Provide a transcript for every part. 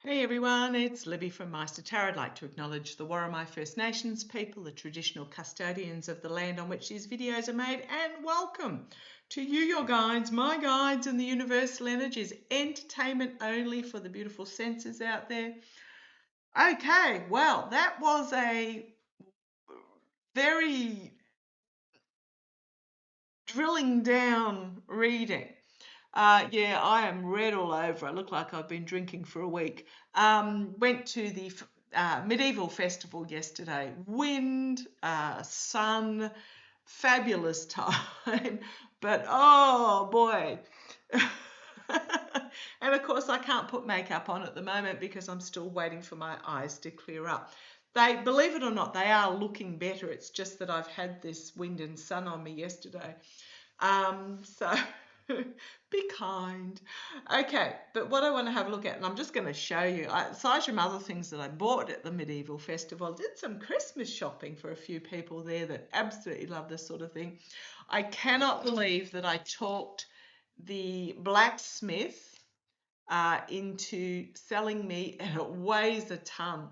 Hey everyone, it's Libby from Meister Tarot. I'd like to acknowledge the Worimi First Nations people, the traditional custodians of the land on which these videos are made, and welcome to you, your guides, my guides, and the universal energies. Entertainment only for the beautiful senses out there. Okay, well, that was a very drilling down reading. Yeah, I am red all over. I look like I've been drinking for a week. Went to the medieval festival yesterday. Wind, sun, fabulous time. But oh boy. And of course, I can't put makeup on at the moment because I'm still waiting for my eyes to clear up. They, believe it or not, they are looking better. It's just that I've had this wind and sun on me yesterday. So be kind. Okay, but what I want to have a look at, and I'm just going to show you, aside from other things that I bought at the medieval festival, did some Christmas shopping for a few people there that absolutely love this sort of thing. I cannot believe that I talked the blacksmith into selling me, and it weighs a ton,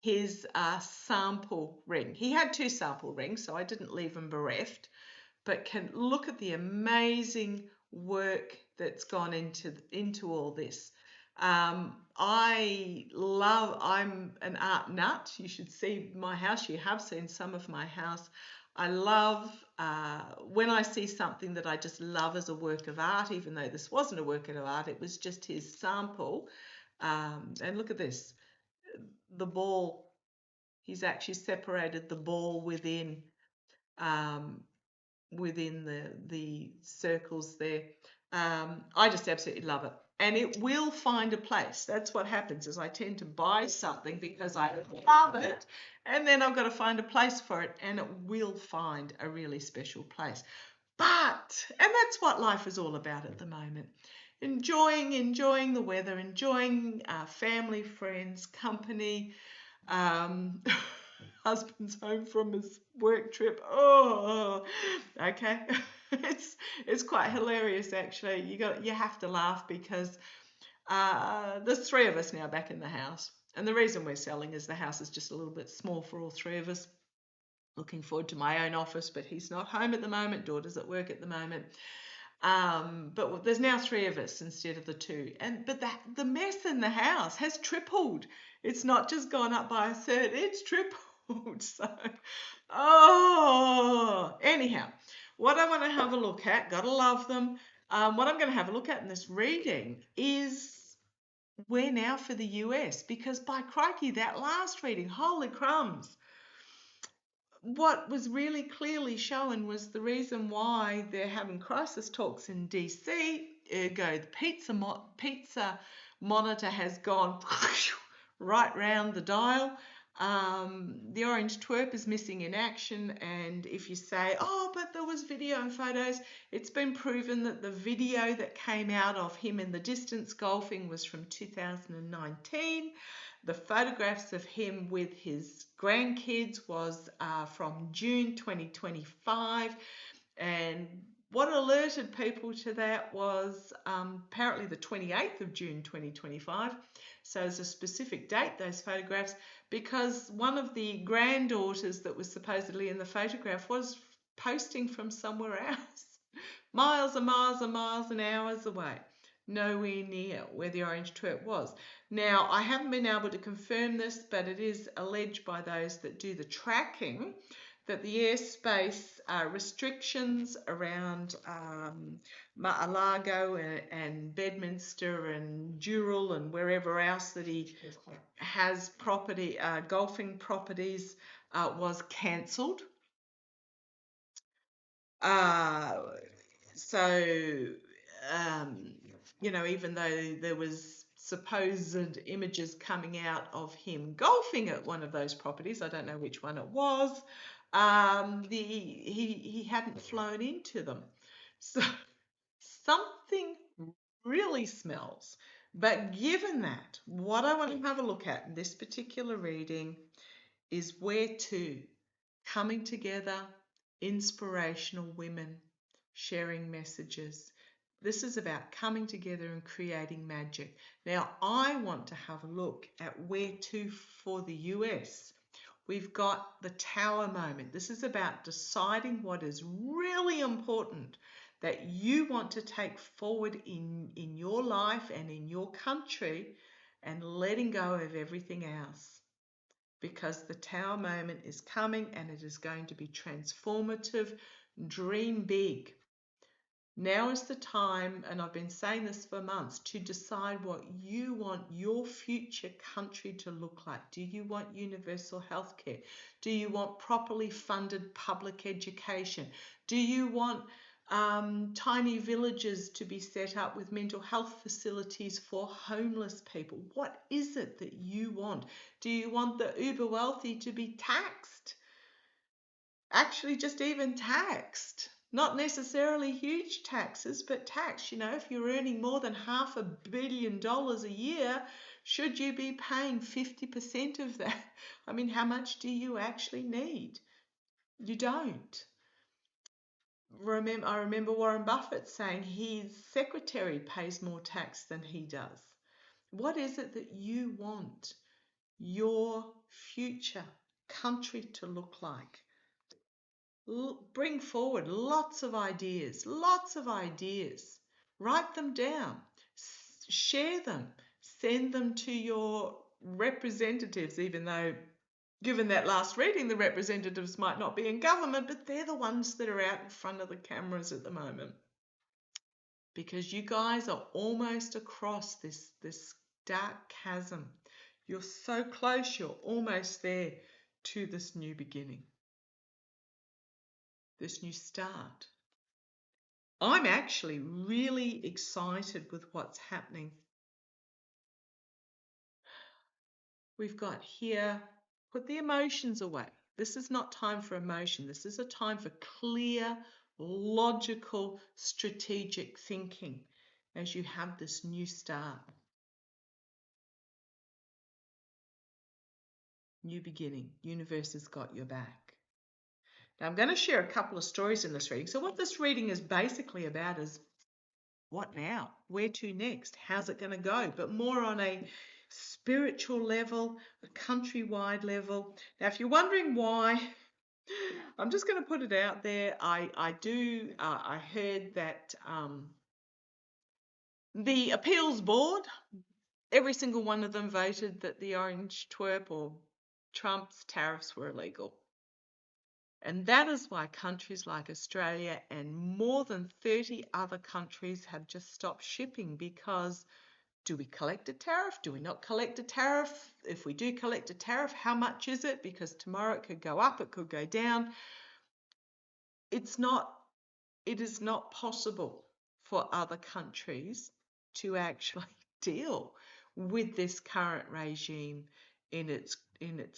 his sample ring. He had 2 sample rings, so I didn't leave him bereft, but can look at the amazing work that's gone into all this. I'm an art nut. You should see my house. You have seen some of my house. I love when I see something that I just love as a work of art, even though this wasn't a work of art, it was just his sample. And look at this, the ball. He's actually separated the ball um, within the circles there. I just absolutely love it. And it will find a place. That's what happens, is I tend to buy something because I love it, and then I've got to find a place for it, and it will find a really special place. And that's what life is all about at the moment. Enjoying the weather, enjoying family, friends, company. Um, husband's home from his work trip. Oh, okay. It's quite hilarious actually. You have to laugh because there's 3 of us now back in the house, and the reason we're selling is the house is just a little bit small for all 3 of us. Looking forward to my own office, but he's not home at the moment. Daughter's at work at the moment. But there's now 3 of us instead of the 2, but the mess in the house has tripled. It's not just gone up by a third; it's tripled. So, anyhow, what I want to have a look at, gotta love them. What I'm going to have a look at in this reading is where now for the US, because by crikey, that last reading, holy crumbs, what was really clearly shown was the reason why they're having crisis talks in DC. Ergo, the pizza monitor has gone right round the dial. The orange twerp is missing in action, and if you say, oh, but there was video and photos, it's been proven that the video that came out of him in the distance golfing was from 2019. The photographs of him with his grandkids was from June 2025, and what alerted people to that was apparently the 28th of June 2025. So it's a specific date, those photographs, because one of the granddaughters that was supposedly in the photograph was posting from somewhere else, miles and miles and miles and hours away, nowhere near where the orange twerp was. Now, I haven't been able to confirm this, but it is alleged by those that do the tracking that the airspace restrictions around Mar-a-Lago and Bedminster and Dural and wherever else that he has property, golfing properties, was cancelled. So, even though there was supposed images coming out of him golfing at one of those properties, I don't know which one it was, he hadn't flown into them. So something really smells. But given that, what I want to have a look at in this particular reading is where to, coming together, inspirational women, sharing messages, This is about coming together and creating magic. Now, I want to have a look at where to for the US. We've got the tower moment. This is about deciding what is really important that you want to take forward in your life and in your country, and letting go of everything else. Because the tower moment is coming and it is going to be transformative. Dream big. Now is the time, and I've been saying this for months, to decide what you want your future country to look like. Do you want universal health care? Do you want properly funded public education? Do you want tiny villages to be set up with mental health facilities for homeless people? What is it that you want? Do you want the uber wealthy to be taxed? Actually, just even taxed. Not necessarily huge taxes, but tax. If you're earning more than $500 million a year, should you be paying 50% of that? I mean, how much do you actually need? You don't. I remember Warren Buffett saying his secretary pays more tax than he does. What is it that you want your future country to look like? Bring forward lots of ideas, Write them down, share them, send them to your representatives, even though, given that last reading, the representatives might not be in government, but they're the ones that are out in front of the cameras at the moment. Because you guys are almost across this dark chasm. You're so close, you're almost there to this new beginning. This new start. I'm actually really excited with what's happening. We've got here, put the emotions away. This is not time for emotion. This is a time for clear, logical, strategic thinking as you have this new start. New beginning. Universe has got your back. Now, I'm going to share a couple of stories in this reading. So what this reading is basically about is what now? Where to next? How's it going to go? But more on a spiritual level, a countrywide level. Now, if you're wondering why, I'm just going to put it out there. I heard that the appeals board, every single one of them voted that the orange twerp or Trump's tariffs were illegal. And that is why countries like Australia and more than 30 other countries have just stopped shipping, because do we collect a tariff? Do we not collect a tariff? If we do collect a tariff, how much is it? Because tomorrow it could go up, it could go down. It is not possible for other countries to actually deal with this current regime in its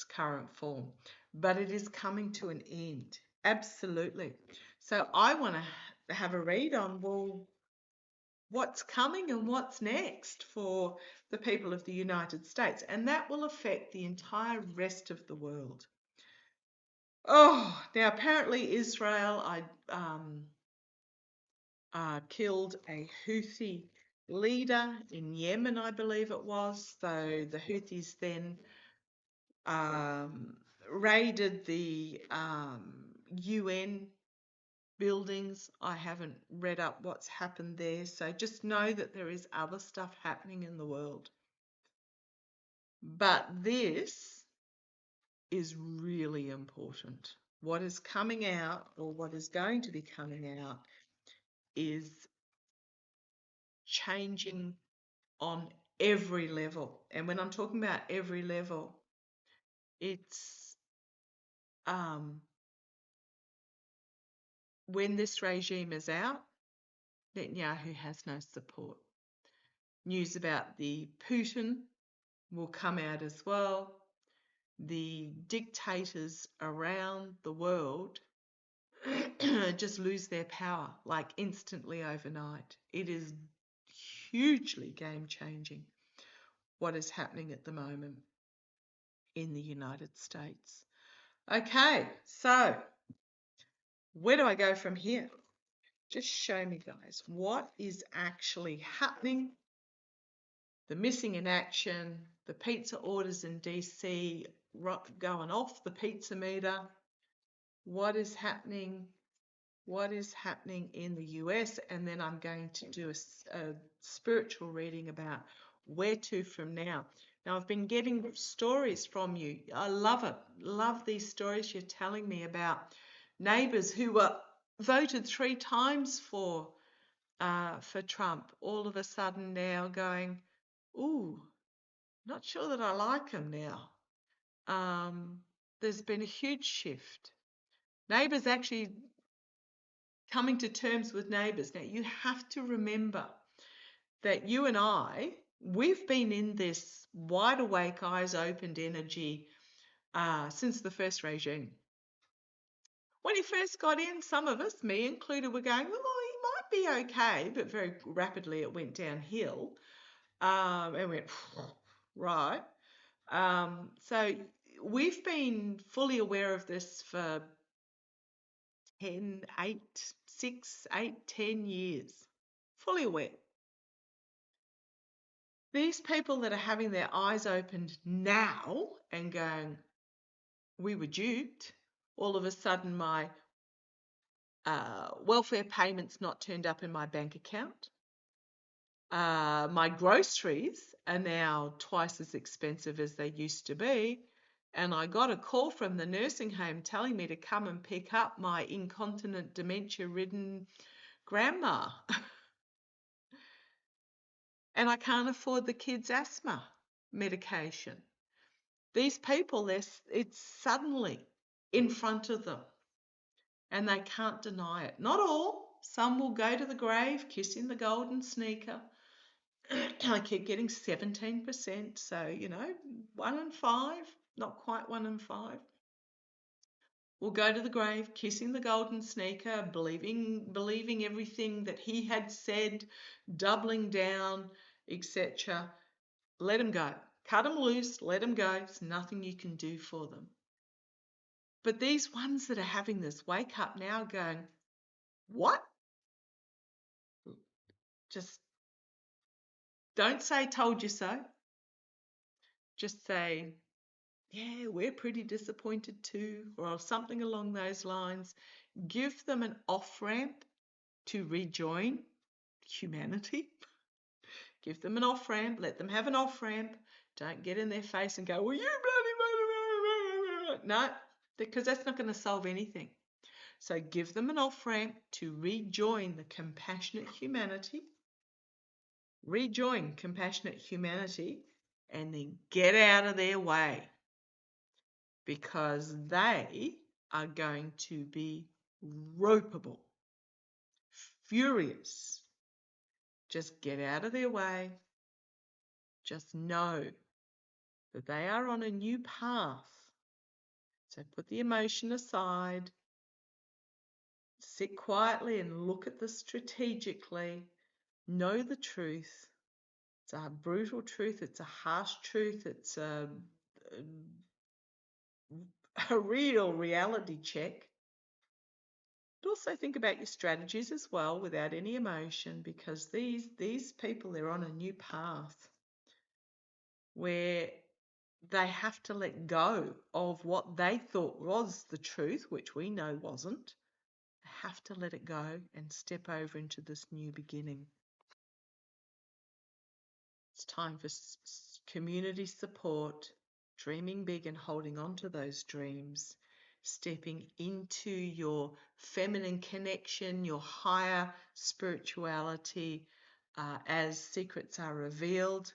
current form. But it is coming to an end. Absolutely. So I want to have a read on, well, what's coming and what's next for the people of the United States. And that will affect the entire rest of the world. Oh, now apparently Israel killed a Houthi leader in Yemen, I believe it was. So the Houthis then raided the UN buildings. I haven't read up what's happened there, so just know that there is other stuff happening in the world. But this is really important. What is coming out, or what is going to be coming out, is changing on every level. And when I'm talking about every level, it's when this regime is out, Netanyahu has no support. News about the Putin will come out as well. The dictators around the world just lose their power like instantly overnight. It is hugely game-changing what is happening at the moment in the United States. Okay, so where do I go from here? Just show me, guys, what is actually happening. The missing in action, the pizza orders in DC going off the pizza meter. What is happening? What is happening in the US? And then I'm going to do a spiritual reading about where to from now. Now, I've been getting stories from you. I love it. Love these stories you're telling me about neighbours who were voted 3 times for Trump, all of a sudden now going, ooh, not sure that I like him now. There's been a huge shift. Neighbours actually coming to terms with neighbours. Now, you have to remember that you and I, we've been in this wide awake, eyes opened energy since the first regime. When he first got in, some of us, me included, were going, oh, he might be okay, but very rapidly it went downhill. And went, right. So we've been fully aware of this for 10 years. Fully aware. These people that are having their eyes opened now and going, we were duped, all of a sudden my welfare payments not turned up in my bank account. My groceries are now twice as expensive as they used to be. And I got a call from the nursing home telling me to come and pick up my incontinent, dementia-ridden grandma. And I can't afford the kids' asthma medication. These people, it's suddenly in front of them and they can't deny it. Not all. Some will go to the grave kissing the golden sneaker. I keep getting 17%, so, 1 in 5, not quite 1 in 5. Will go to the grave kissing the golden sneaker, believing everything that he had said, doubling down, etc. Let them go. Cut them loose, let them go. There's nothing you can do for them. But these ones that are having this wake up now going, what? Just don't say told you so. Just say, yeah, we're pretty disappointed too, or something along those lines. Give them an off-ramp to rejoin humanity. Give them an off-ramp. Let them have an off-ramp. Don't get in their face and go, well, you bloody... No, because that's not going to solve anything. So give them an off-ramp to rejoin the compassionate humanity. Rejoin compassionate humanity and then get out of their way, because they are going to be ropeable, furious. Just get out of their way. Just know that they are on a new path. So put the emotion aside. Sit quietly and look at this strategically. Know the truth. It's a brutal truth. It's a harsh truth. It's a real reality check. But also think about your strategies as well without any emotion, because these people, they're on a new path where they have to let go of what they thought was the truth, which we know wasn't. They have to let it go and step over into this new beginning. It's time for community support, dreaming big and holding on to those dreams, stepping into your feminine connection, your higher spirituality as secrets are revealed.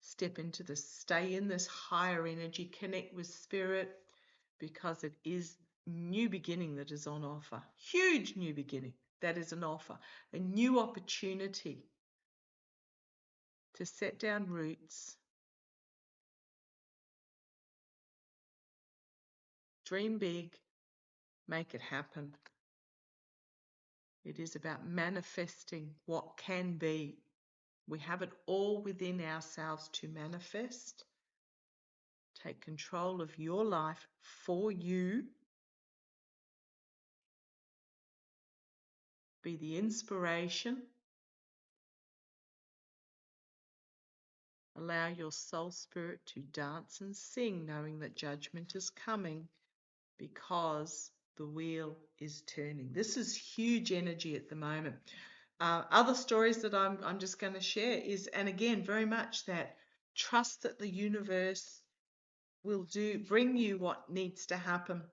Step into this, stay in this higher energy, connect with spirit, because it is new beginning that is on offer. Huge new beginning that is an offer, a new opportunity to set down roots, dream big, make it happen. It is about manifesting what can be. We have it all within ourselves to manifest. Take control of your life for you. Be the inspiration. Allow your soul spirit to dance and sing, knowing that judgment is coming because the wheel is turning. This is huge energy at the moment. Other stories that I'm just going to share is, and again, very much that trust that the universe will bring you what needs to happen.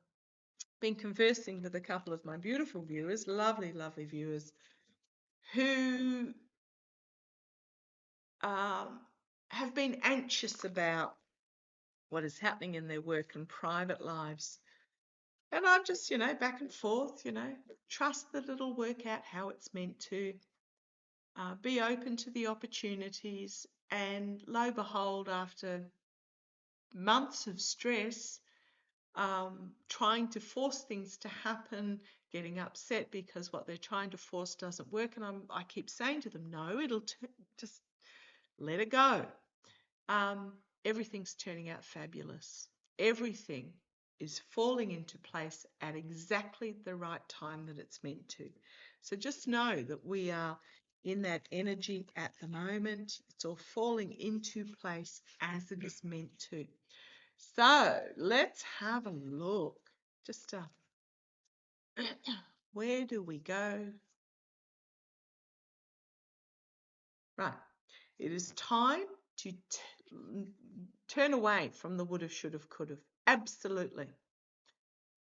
Been conversing with a couple of my beautiful viewers, lovely, lovely viewers, who have been anxious about what is happening in their work and private lives. And I'm just, back and forth, trust that it'll work out how it's meant to. Be open to the opportunities, and lo and behold, after months of stress, trying to force things to happen, getting upset because what they're trying to force doesn't work, and I keep saying to them, no, just let it go. Everything's turning out fabulous. Everything is falling into place at exactly the right time that it's meant to. So just know that we are in that energy at the moment. It's all falling into place as it is meant to. So let's have a look. Just where do we go? Right. It is time to turn away from the would have, should have, could have. Absolutely.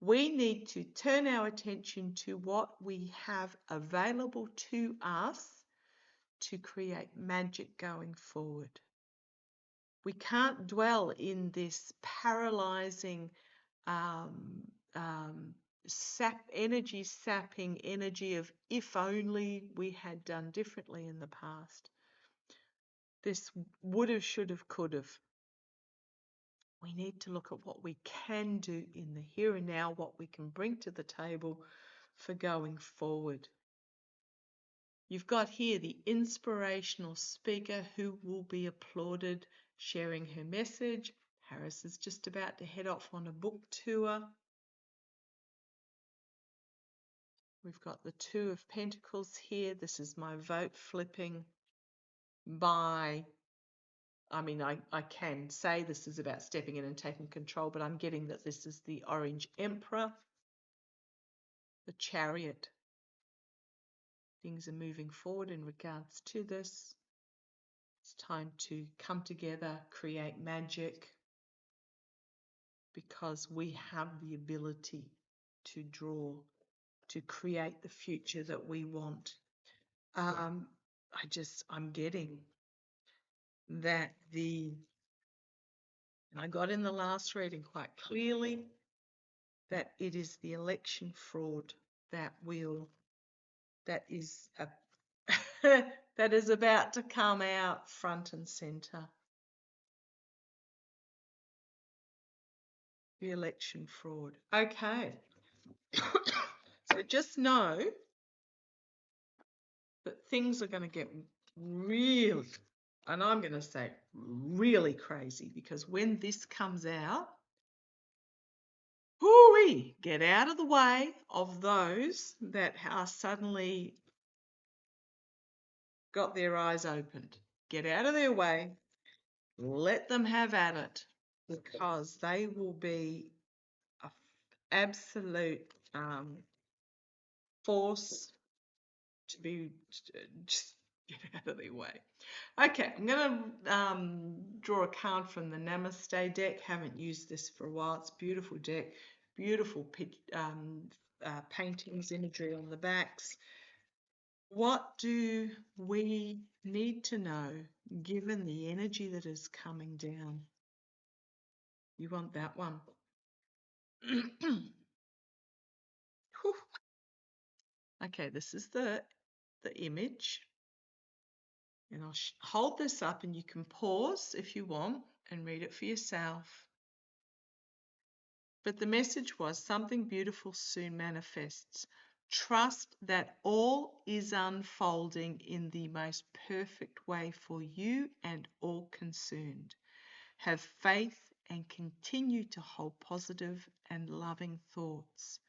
We need to turn our attention to what we have available to us to create magic going forward. We can't dwell in this paralyzing, sapping energy of if only we had done differently in the past. This would have, should have, could have. We need to look at what we can do in the here and now, what we can bring to the table for going forward. You've got here the inspirational speaker who will be applauded, sharing her message. Harris is just about to head off on a book tour. We've got the Two of Pentacles here. This is my vote flipping by, I can say this is about stepping in and taking control, but I'm getting that this is the Orange Emperor, the Chariot. Things are moving forward in regards to this. It's time to come together, create magic, because we have the ability to draw, to create the future that we want. I'm getting that and I got in the last reading quite clearly that it is the election fraud that is that is about to come out front and center. The election fraud. Okay. So just know that things are going to get really, and I'm going to say really crazy, because when this comes out, hooey, get out of the way of those that are suddenly got their eyes opened. Get out of their way. Let them have at it, because they will be an absolute force to be just get out of their way. Okay, I'm going to draw a card from the Namaste deck. Haven't used this for a while. It's a beautiful deck. Beautiful paintings, imagery on the backs. What do we need to know given the energy that is coming down? You want that one. Okay, this is the image. And I'll hold this up, and you can pause if you want and read it for yourself. But the message was, something beautiful soon manifests. Trust that all is unfolding in the most perfect way for you and all concerned. Have faith and continue to hold positive and loving thoughts.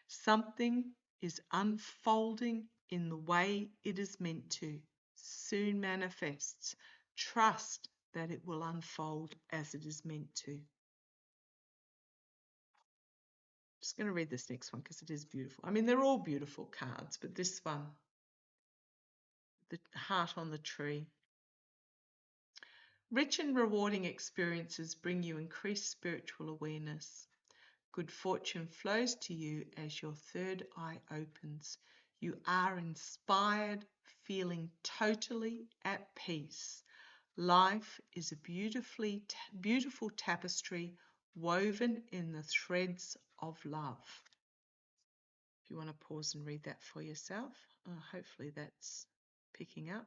Something is unfolding in the way it is meant to, soon manifests. Trust that it will unfold as it is meant to. Just going to read this next one because it is beautiful. I mean, they're all beautiful cards, but this one, the heart on the tree. Rich and rewarding experiences bring you increased spiritual awareness. Good fortune flows to you as your third eye opens. You are inspired, feeling totally at peace. Life is a beautiful tapestry woven in the threads of love. If you want to pause and read that for yourself, hopefully that's picking up.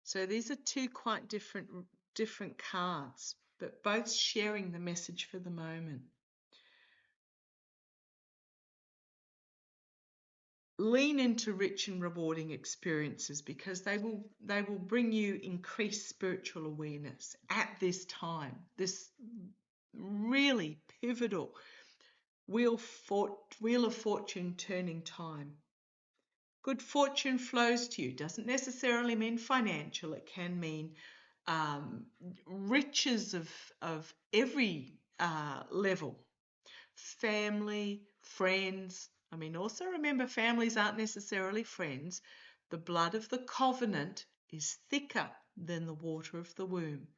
So these are two quite different cards, but both sharing the message for the moment. Lean into rich and rewarding experiences because they will bring you increased spiritual awareness at this time, this really pivotal wheel of fortune turning time. Good fortune flows to you. Doesn't necessarily mean financial. It can mean riches of every level. Family, friends. I mean, also remember, families aren't necessarily friends. The blood of the covenant is thicker than the water of the womb.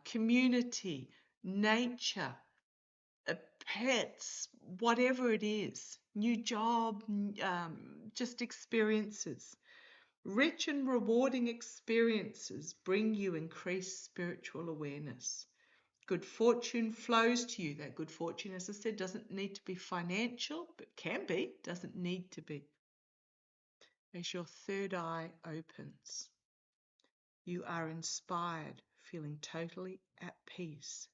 Community, nature, pets, whatever it is, new job, just experiences. Rich and rewarding experiences bring you increased spiritual awareness. Good fortune flows to you. That good fortune, as I said, doesn't need to be financial, but can be, doesn't need to be. As your third eye opens, you are inspired, feeling totally at peace,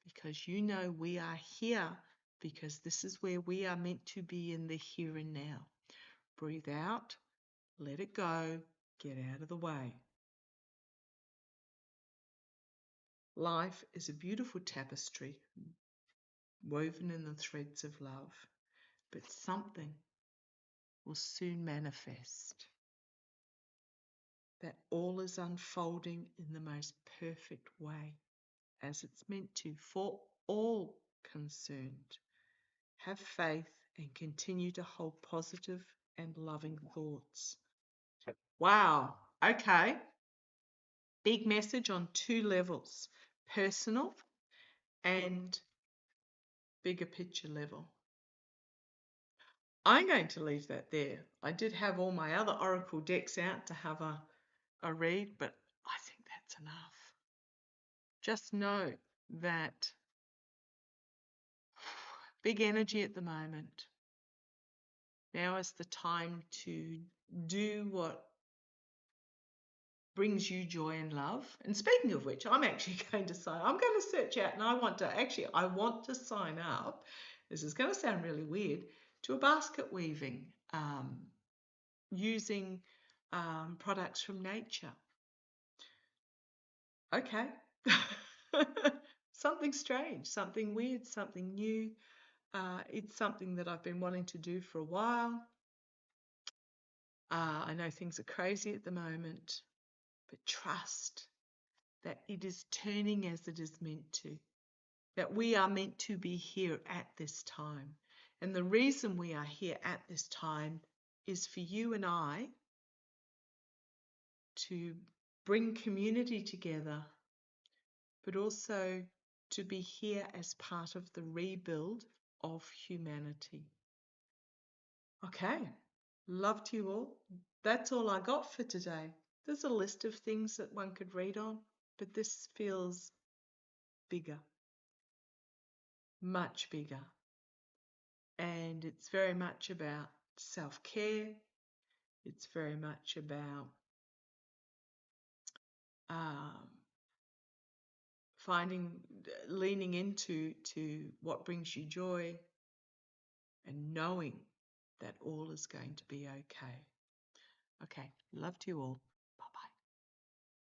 because you know we are here because this is where we are meant to be in the here and now. Breathe out, let it go, get out of the way. Life is a beautiful tapestry woven in the threads of love, but something will soon manifest. That all is unfolding in the most perfect way, as it's meant to, for all concerned. Have faith and continue to hold positive and loving thoughts. Wow, okay. Big message on two levels, personal and bigger picture level. I'm going to leave that there. I did have all my other oracle decks out to have a read, but I think that's enough. Just know that big energy at the moment. Now is the time to do what brings you joy and love. And speaking of which, I'm actually going to search out, and I want to sign up. This is going to sound really weird, to a basket weaving using products from nature. Okay. Something strange, something weird, something new. It's something that I've been wanting to do for a while. I know things are crazy at the moment, but trust that it is turning as it is meant to, that we are meant to be here at this time. And the reason we are here at this time is for you and I to bring community together, but also to be here as part of the rebuild of humanity. Okay, love to you all. That's all I got for today. There's a list of things that one could read on, but this feels bigger, much bigger. And it's very much about self-care. It's very much about leaning into what brings you joy and knowing that all is going to be okay. Okay, love to you all.